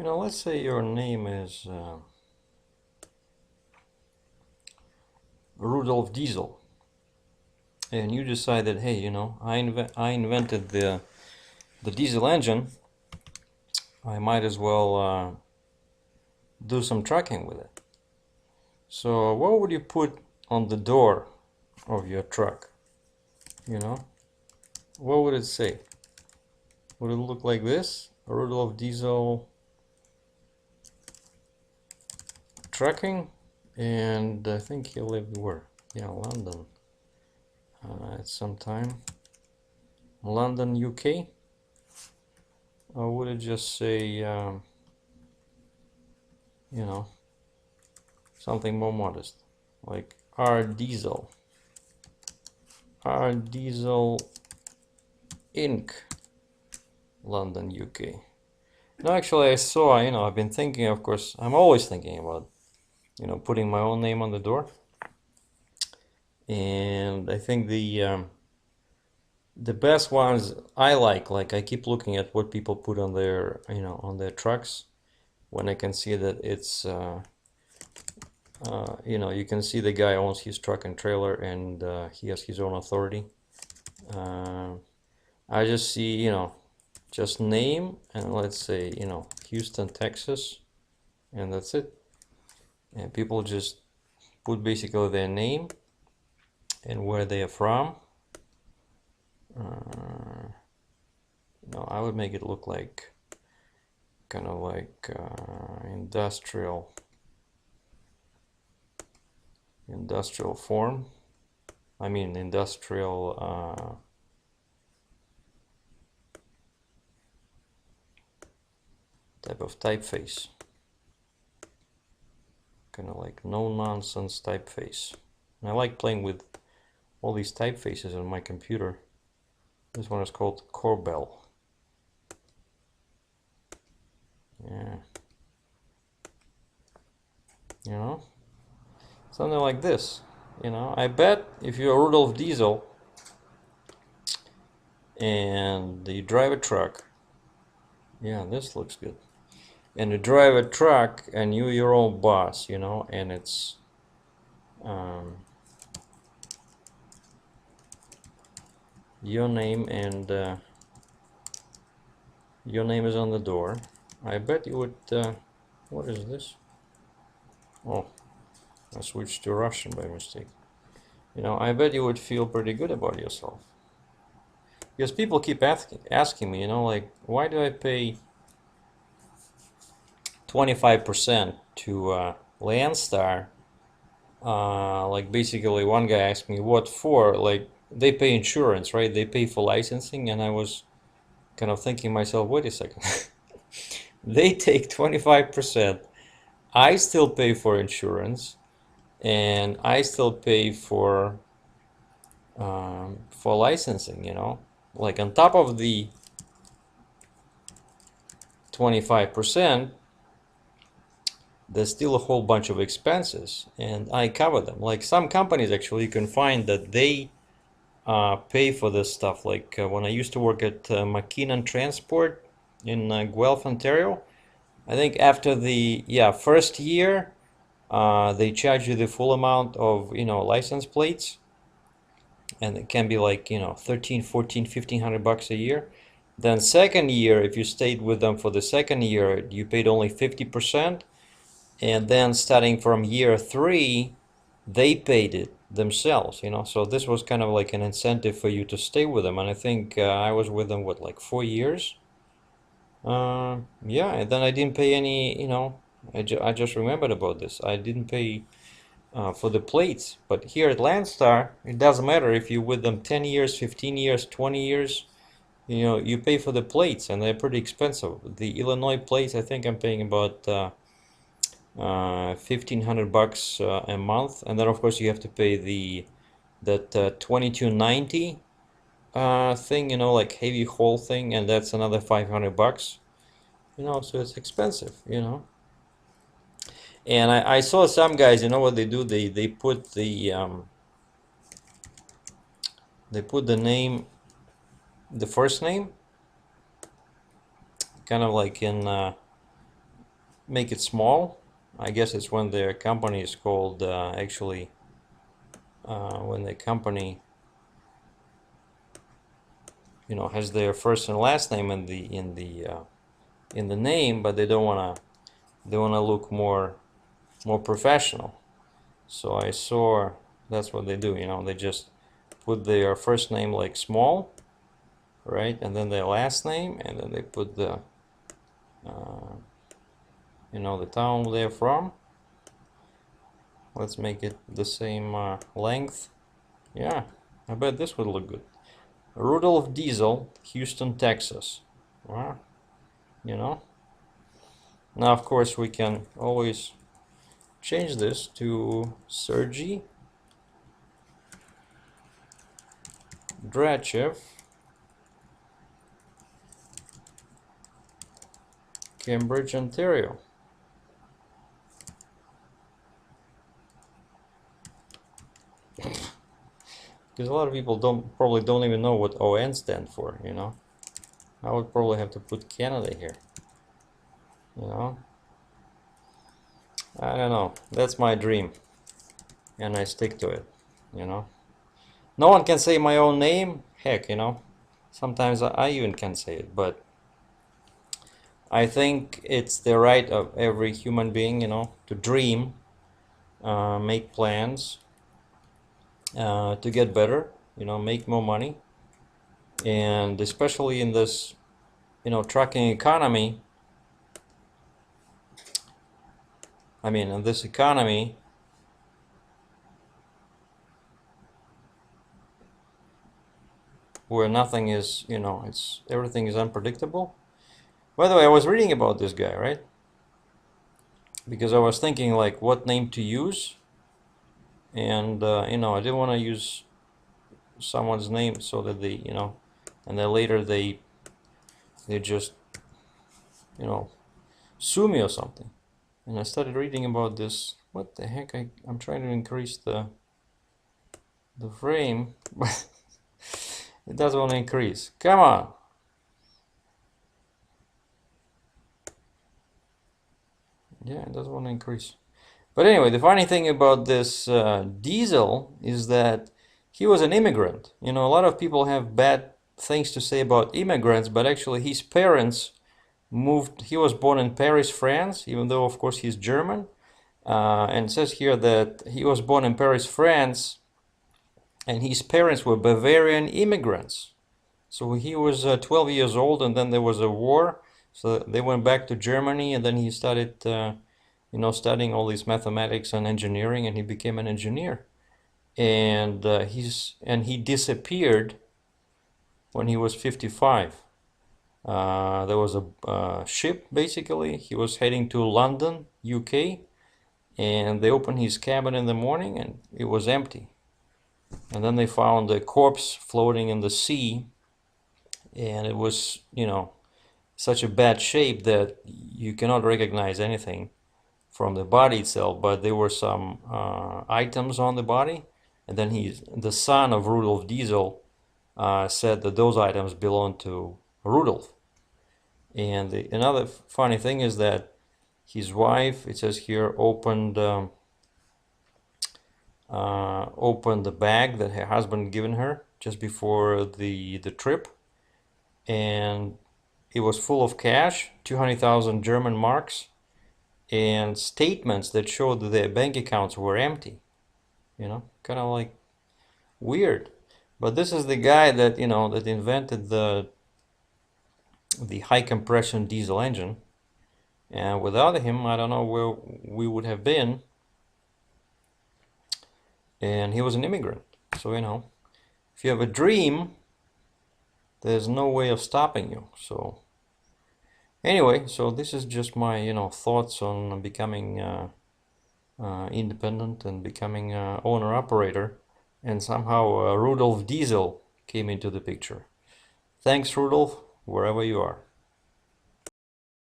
Let's say your name is Rudolf Diesel, and you decided, hey, I invented the diesel engine. I might as well do some trucking with it. So what would you put on the door of your truck? You know, what would it say? Would it look like this? Rudolf Diesel trucking? And I think he lived where? Yeah, London. At some time. London, UK? Or would it just say, you know, something more modest? Like R Diesel. R Diesel Inc. London, UK. No, actually, I saw, I've been thinking, of course, I'm always thinking about, putting my own name on the door. And I think the best ones I like I keep looking at what people put on their, on their trucks when I can see that it's, you can see the guy owns his truck and trailer and he has his own authority. Uh, I just see, just name and let's say, Houston, Texas, and that's it. And people just put basically their name and where they are from. No, I would make it look like kind of like industrial form. I mean industrial type of typeface. Kind of like no nonsense typeface. And I like playing with all these typefaces on my computer. This one is called Corbel. Yeah. Something like this. I bet if you're Rudolf Diesel and you drive a truck, yeah, this looks good. And you drive a truck and you're your own boss, and it's your name and your name is on the door. I bet you would, what is this? Oh, I switched to Russian by mistake. I bet you would feel pretty good about yourself. Because people keep asking me, like, why do I pay 25% to Landstar? Like basically one guy asked me what for, like they pay insurance, right? They pay for licensing, and I was kind of thinking myself, wait a second. They take 25%. I still pay for insurance, and I still pay for licensing, like on top of the 25%, there's still a whole bunch of expenses, and I cover them. Like some companies, actually, you can find that they pay for this stuff. Like when I used to work at McKinnon Transport in Guelph, Ontario, I think after the first year, they charge you the full amount of license plates, and it can be like 13, 14, 1500 bucks a year. Then second year, if you stayed with them for the second year, you paid only 50%. And then starting from year 3, they paid it themselves, so this was kind of like an incentive for you to stay with them. And I think I was with them what, like 4 years. Yeah, and then I didn't pay any, I just remembered about this. I didn't pay for the plates. But here at Landstar, it doesn't matter if you're with them 10 years, 15 years, 20 years, you pay for the plates, and they're pretty expensive. The Illinois plates, I think I'm paying about 1,500 bucks a month, and then of course you have to pay that 2290 thing, like heavy haul thing, and that's another 500 bucks. So it's expensive. And I saw some guys, what they do, they put the name, the first name, kind of like in make it small. I guess it's when their company is called actually when the company, you know, has their first and last name in the name, but they wanna look more professional. So I saw that's what they do, you know, they just put their first name like small, right, and then their last name, and then they put the you know, the town they're from. Let's make it the same length. Yeah, I bet this would look good. Rudolph Diesel, Houston, Texas. Wow, you know. Now, of course, we can always change this to Sergey Drachev, Cambridge, Ontario. Because a lot of people probably don't even know what ON stand for, you know. I would probably have to put Canada here, you know. I don't know. That's my dream, and I stick to it, you know. No one can say my own name. Heck, you know. Sometimes I even can say it, but I think it's the right of every human being, you know, to dream, make plans, to get better, you know, make more money, and especially in this, you know, trucking economy. I mean, in this economy, where nothing is, you know, everything is unpredictable. By the way, I was reading about this guy, right? Because I was thinking like what name to use, and you know, I didn't want to use someone's name so that they, you know, and then later they just, you know, sue me or something. And I started reading about this. What the heck? I'm trying to increase the frame, but it doesn't want to increase. Come on. Yeah, it doesn't want to increase. But anyway, the funny thing about this Diesel is that he was an immigrant. You know, a lot of people have bad things to say about immigrants, but actually his parents moved. He was born in Paris, France, even though of course he's German. And it says here that he was born in Paris, France, and his parents were Bavarian immigrants. So he was 12 years old, and then there was a war. So they went back to Germany, and then he started, you know, studying all these mathematics and engineering, and he became an engineer. And he disappeared when he was 55. There was a ship, basically. He was heading to London, UK, and they opened his cabin in the morning, and it was empty. And then they found a corpse floating in the sea, and it was, you know, such a bad shape that you cannot recognize anything from the body itself, but there were some items on the body, and then the son of Rudolf Diesel said that those items belonged to Rudolf. And another funny thing is that his wife, it says here, opened the bag that her husband had given her just before the trip, and it was full of cash, 200,000 German marks, and statements that showed that their bank accounts were empty. You know, kind of like weird. But this is the guy that, you know, that invented the high compression diesel engine, and without him, I don't know where we would have been. And he was an immigrant, so, you know, if you have a dream, there's no way of stopping you. So anyway, so this is just my, you know, thoughts on becoming independent and becoming owner operator, and somehow Rudolf Diesel came into the picture. Thanks, Rudolf, wherever you are.